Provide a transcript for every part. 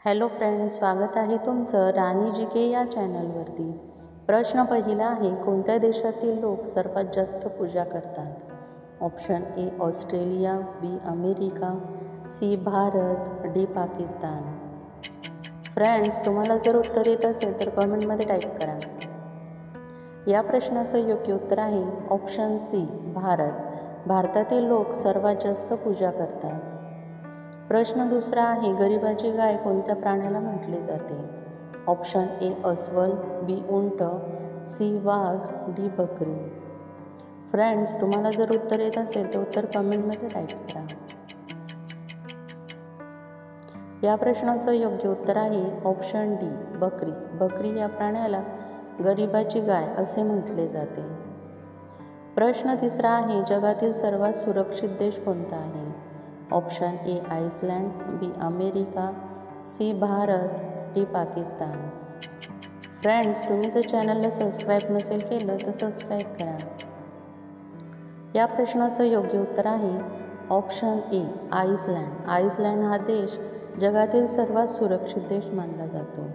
Hello friends, स्वागत आहे तुमचं राणी जी के या चॅनलवरती। प्रश्न पहिला आहे, कोणत्या देशातील लोक सर्वात जास्त पूजा करतात? Option A Australia, B America, C Bharat, D Pakistan. Friends, तुम्हाला जर उत्तर येत असेल तर कमेंटमध्ये टाईप करा। या प्रश्नाचं योग्य उत्तर आहे ऑप्शन सी भारत। भारतातील लोक सर्वात जास्त पूजा करतात। प्रश्न दुसरा आहे, गरिबाची गाय कोणत्या प्राण्याला म्हटले जाते? ऑप्शन ए अस्वल, बी उंट, सी वाघ, डी बकरी। फ्रेंड्स, तुम्हाला जर उत्तर येत असेल तर उत्तर कमेंटमध्ये टाईप करा। या प्रश्नाचं योग्य उत्तर आहे ऑप्शन डी बकरी। बकरी या प्राण्याला गरिबाची गाय असे म्हटले जाते। प्रश्न तिसरा आहे, जगातील सर्वात सुरक्षित देश कोणता आहे? Option A Iceland, B America, C Bharat, D Pakistan. Friends, तुम्ही जर चॅनलला सबस्क्राईब नसेल केलं तर सबस्क्राईब करा। या प्रश्नाचं योग्य उत्तर आहे ऑप्शन ए आइसलँड। आइसलँड हा देश जगातील सर्वात सुरक्षित देश मानला जातो।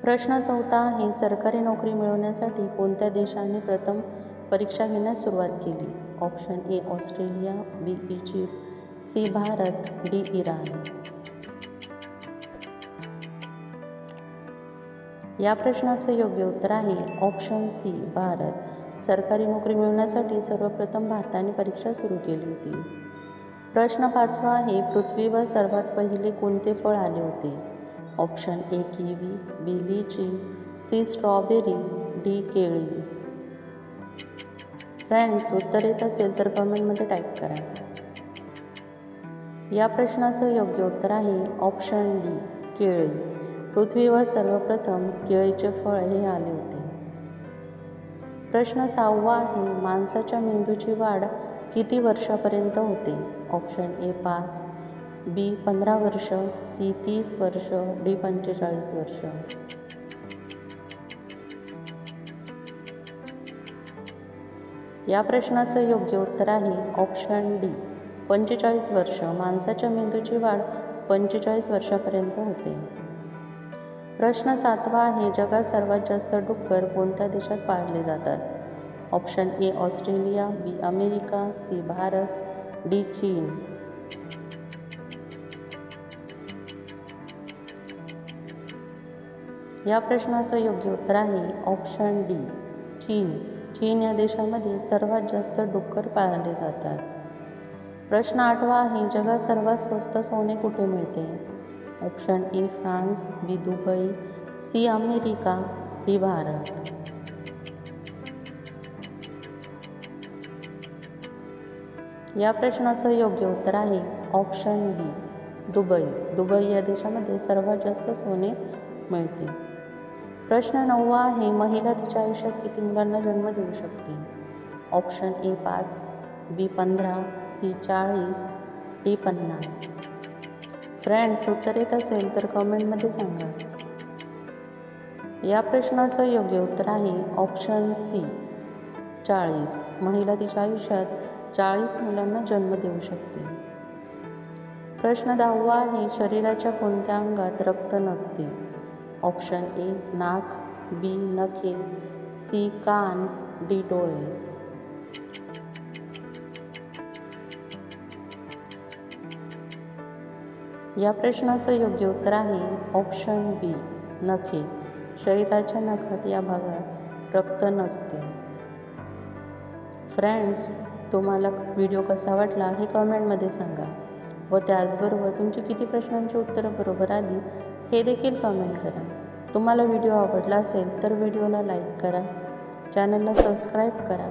प्रश्न चौथा आहे, सरकारी नोकरी मिळवण्यासाठी कोणत्या देशाने प्रथम परीक्षा घेण्यास सुरुवात केली? Option A Australia, B Egypt, C Bharat, D Iran. या प्रश्नाचं योग्य उत्तर आहे ऑप्शन सी भारत। सरकारी नोकरी मिळवण्यासाठी सर्वप्रथम भारताने परीक्षा सुरू केली होती। प्रश्न पाचवा आहे, पृथ्वीवर सर्वात पहिले कोणते फळ आले होते? ऑप्शन ए किवी, बी लिची, सी स्ट्रॉबेरी, डी केळी। फ्रेंड्स, उत्तर येत असेल तर कमेंटमध्ये टाईप करा। या प्रश्नाचं योग्य उत्तर आहे ऑप्शन डी केळी। पृथ्वीवर सर्वप्रथम केळीचे फळ हे आले होते। प्रश्न सहावा आहे, माणसाच्या मेंदूची वाढ किती वर्षापर्यंत होते? ऑप्शन ए 5, बी 15 वर्ष, सी 30 वर्ष, डी 45 वर्ष। या प्रश्नाचं योग्य उत्तर आहे ऑप्शन डी 45 वर्ष। माणसाच्या मेंदूची वाढ 45 वर्षापर्यंत होते। प्रश्न सातवा आहे, जगात सर्वात जास्त डुक्कर कोणत्या देशात पाळले जातात? Option A Australia, B America, C Bharat, D चीन। या प्रश्नाचं योग्य उत्तर आहे ऑप्शन डी चीन। चीन या देशामध्ये सर्वात जास्त डुक्कर पाळले जातात। प्रश्न आठवा आहे, जगात सर्वात स्वस्त सोने कुठे मिळते? Option A France, B Dubai, C America, D Bharat. या प्रश्नाचं योग्य उत्तर आहे ऑप्शन बी दुबई। दुबई या देशामध्ये सर्वात जास्त सोने मिळते। प्रश्न नववा आहे, महिला तिच्या आयुष्यात किती मुलांना जन्म देऊ शकते? Option A 5, B 15, C 40, D 50। Friends, उत्तर येत असेल तर कमेंटमध्ये सांगा। या प्रश्नाचं योग्य उत्तर आहे ऑप्शन सी 40। महिला तिच्या आयुष्यात 40 मुलांना जन्म देऊ शकते। प्रश्न 10वा आहे, शरीराच्या कोणत्या अंगात रक्त नसते? ऑप्शन ए नाक, बी नखे, सी कान, डी डोळे। या प्रश्नाचं योग्य उत्तर आहे ऑप्शन बी नखे। शरीराच्या नखात या भागात रक्त नसते। फ्रेंड्स, तुम्हाला व्हिडिओ कसा वाटला हे कमेंटमध्ये सांगा व त्याचबरोबर तुमची किती प्रश्नांची उत्तरं बरोबर आली हे देखील कमेंट करा। तुम्हाला व्हिडिओ आवडला असेल तर व्हिडिओला लाईक करा, चॅनलला सबस्क्राईब करा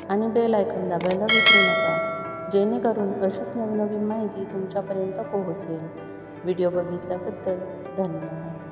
आणि बेल आयकॉन दाबायला विसरू नका, जेणेकरून अशीच नवनवीन माहिती तुमच्यापर्यंत पोहोचेल। व्हिडिओ बघितल्याबद्दल धन्यवाद।